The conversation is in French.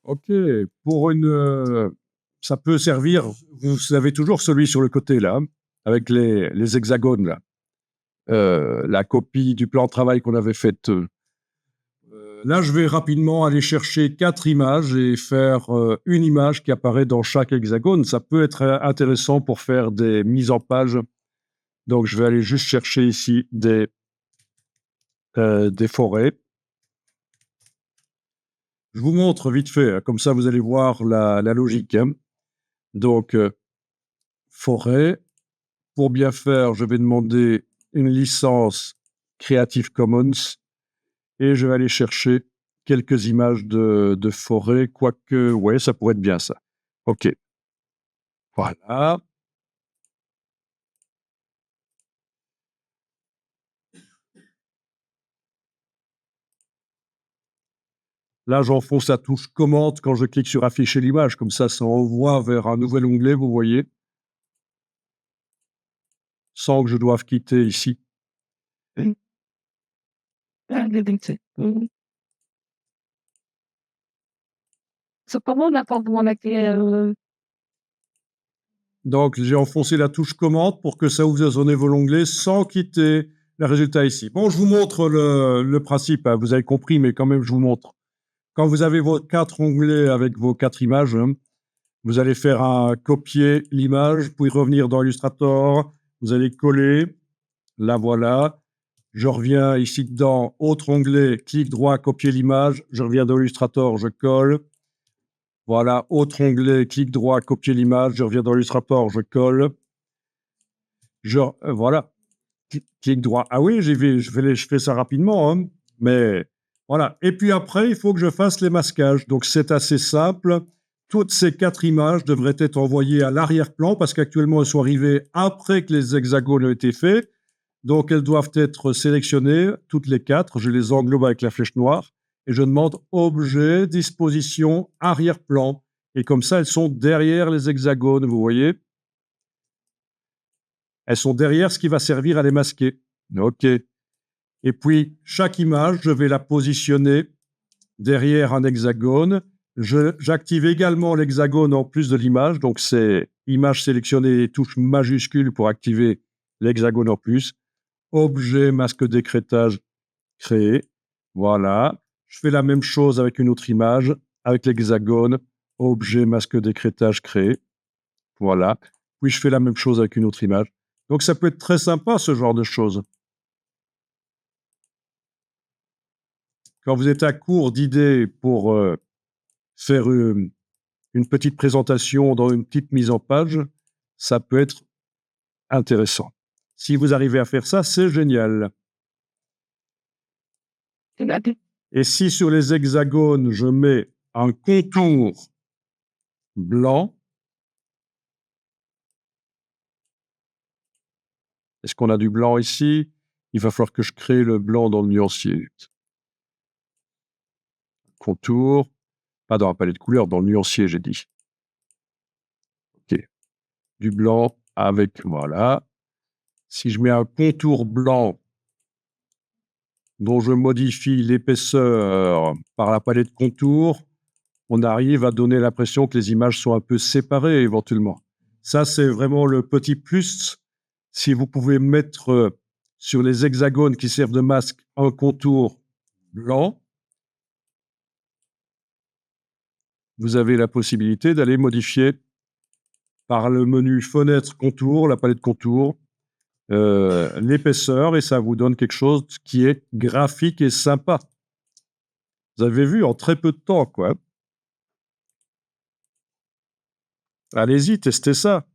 OK, pour ça peut servir, vous avez toujours celui sur le côté là, avec les hexagones là, la copie du plan de travail qu'on avait faite. Là, je vais rapidement aller chercher 4 images et faire, une image qui apparaît dans chaque hexagone. Ça peut être, intéressant pour faire des mises en page. Donc je vais aller juste chercher ici des forêts. Je vous montre vite fait, hein, comme ça vous allez voir la logique, hein. Donc, forêt. Pour bien faire, je vais demander une licence Creative Commons et je vais aller chercher quelques images de forêt, quoique, ouais, ça pourrait être bien ça. OK, voilà. Là, j'enfonce la touche commande quand je clique sur afficher l'image, comme ça envoie vers un nouvel onglet, vous voyez, sans que je doive quitter ici. Donc, j'ai enfoncé la touche commande pour que ça ouvre dans un nouvel onglet sans quitter le résultat ici. Bon, je vous montre le principe, hein, vous avez compris, mais quand même, je vous montre. Quand vous avez vos 4 onglets avec vos 4 images, hein, vous allez faire un copier l'image, puis revenir dans Illustrator, vous allez coller, la voilà. Je reviens ici dans autre onglet, clic droit, copier l'image, je reviens dans Illustrator, je colle. Voilà, autre onglet, clic droit, copier l'image, je reviens dans Illustrator, je colle. Voilà, clic droit. Ah oui, je fais ça rapidement, hein, mais voilà. Et puis après, il faut que je fasse les masquages. Donc c'est assez simple. Toutes ces 4 images devraient être envoyées à l'arrière-plan parce qu'actuellement elles sont arrivées après que les hexagones ont été faits. Donc elles doivent être sélectionnées, toutes les 4. Je les englobe avec la flèche noire et je demande objet, disposition, arrière-plan. Et comme ça, elles sont derrière les hexagones, vous voyez. Elles sont derrière ce qui va servir à les masquer. OK. Et puis, chaque image, je vais la positionner derrière un hexagone. J'active également l'hexagone en plus de l'image. Donc, c'est image sélectionnée, touche majuscule pour activer l'hexagone en plus. Objet, masque d'écrêtage créé. Voilà. Je fais la même chose avec une autre image, avec l'hexagone. Objet, masque d'écrêtage créé. Voilà. Puis, je fais la même chose avec une autre image. Donc, ça peut être très sympa, ce genre de choses. Quand vous êtes à court d'idées pour faire une petite présentation dans une petite mise en page, ça peut être intéressant. Si vous arrivez à faire ça, c'est génial. Et si sur les hexagones, je mets un contour blanc, est-ce qu'on a du blanc ici? Il va falloir que je crée le blanc dans le nuancier. Contour, pas dans la palette de couleurs, dans le nuancier, j'ai dit. OK. Du blanc avec, voilà. Si je mets un contour blanc dont je modifie l'épaisseur par la palette de contours, on arrive à donner l'impression que les images sont un peu séparées éventuellement. Ça, c'est vraiment le petit plus. Si vous pouvez mettre sur les hexagones qui servent de masque un contour blanc, vous avez la possibilité d'aller modifier par le menu fenêtre contour, la palette contour, l'épaisseur et ça vous donne quelque chose qui est graphique et sympa. Vous avez vu en très peu de temps, quoi. Allez-y, testez ça.